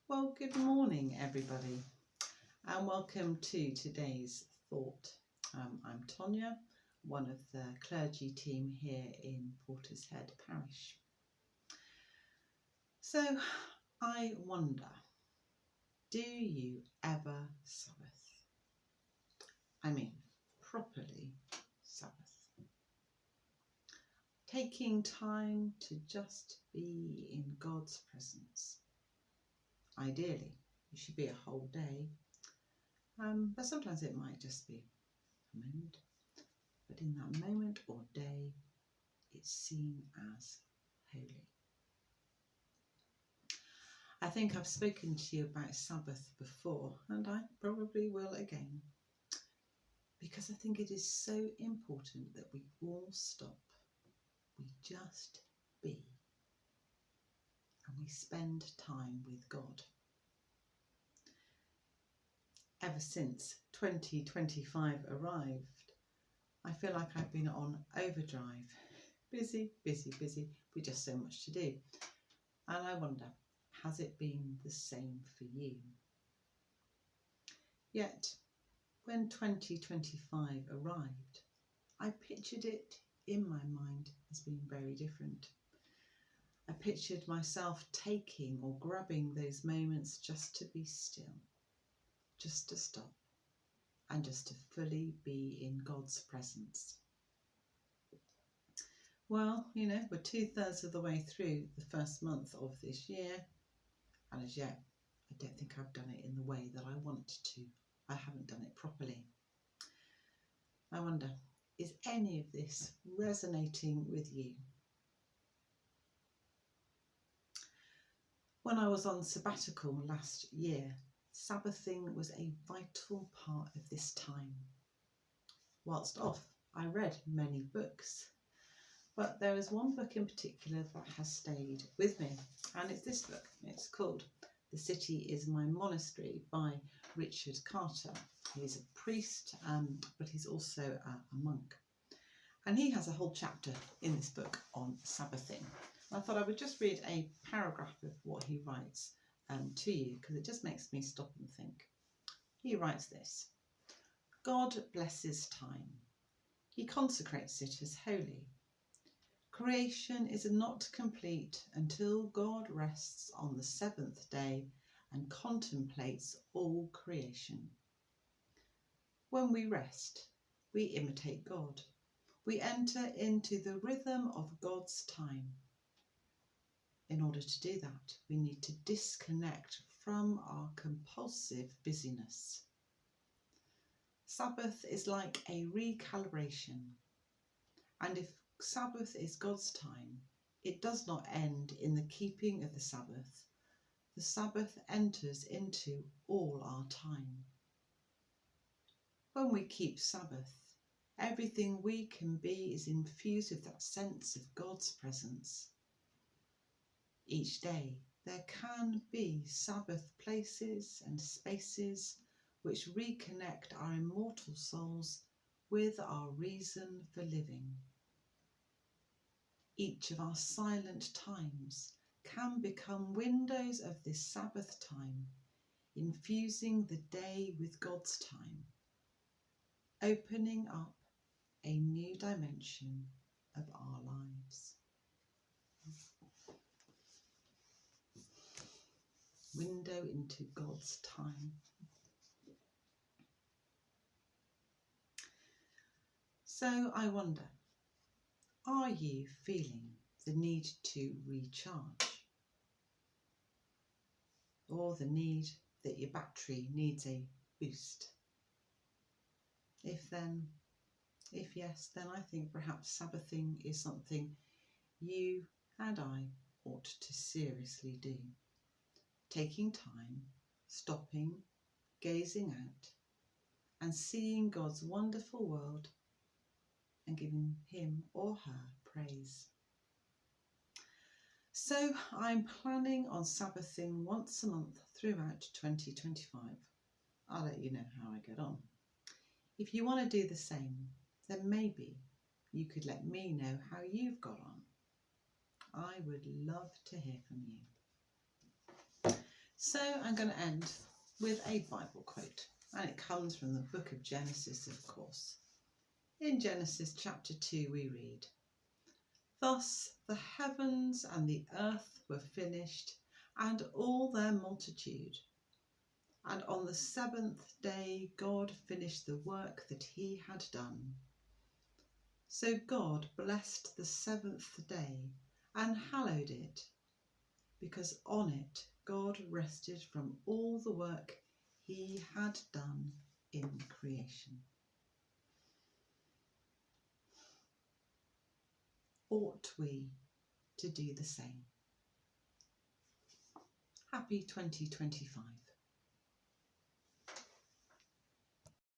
Well, good morning, everybody, and welcome to today's thought. I'm Tonya, one of the clergy team here in Portishead Parish. So, I wonder, do you ever Sabbath? I mean, properly Sabbath. Taking time to just be in God's presence. Ideally, it should be a whole day, but sometimes it might just be a moment. But in that moment or day, it's seen as holy. I think I've spoken to you about Sabbath before, and I probably will again, because I think it is so important that we all stop, we just be, and we spend time with God. Ever since 2025 arrived, I feel like I've been on overdrive. Busy, with just so much to do. And I wonder, has it been the same for you? Yet, when 2025 arrived, I pictured it in my mind as being very different. I pictured myself taking or grabbing those moments just to be still, just to stop, and just to fully be in God's presence. Well, we're 2/3 of the way through the first month of this year, and as yet, I don't think I've done it in the way that I want to. I haven't done it properly. I wonder, is any of this resonating with you? When I was on sabbatical last year, Sabbathing was a vital part of this time. Whilst off, I read many books, but there is one book in particular that has stayed with me, and it's this book. It's called The City is My Monastery by Richard Carter. He's a priest, but he's also a monk. And he has a whole chapter in this book on Sabbathing. I thought I would just read a paragraph of what he writes to you, because it just makes me stop and think. He writes this: God blesses time. He consecrates it as holy. Creation is not complete until God rests on the seventh day and contemplates all creation. When we rest, we imitate God. We enter into the rhythm of God's time. In order to do that, we need to disconnect from our compulsive busyness. Sabbath is like a recalibration, and if Sabbath is God's time, it does not end in the keeping of the Sabbath. The Sabbath enters into all our time. When we keep Sabbath, everything we can be is infused with that sense of God's presence. Each day there can be Sabbath places and spaces which reconnect our immortal souls with our reason for living. Each of our silent times can become windows of this Sabbath time, infusing the day with God's time, opening up a new dimension of our lives. Window into God's time. So I wonder, are you feeling the need to recharge? Or the need that your battery needs a boost? If yes, then I think perhaps Sabbathing is something you and I ought to seriously do. Taking time, stopping, gazing out, and seeing God's wonderful world and giving him or her praise. So I'm planning on Sabbathing once a month throughout 2025. I'll let you know how I get on. If you want to do the same, then maybe you could let me know how you've got on. I would love to hear from you. So I'm going to end with a Bible quote, and it comes from the book of Genesis, of course. In Genesis chapter 2 we read, "Thus the heavens and the earth were finished, and all their multitude. And on the seventh day God finished the work that he had done. So God blessed the seventh day and hallowed it, because on it God rested from all the work he had done in creation." Ought we to do the same? Happy 2025.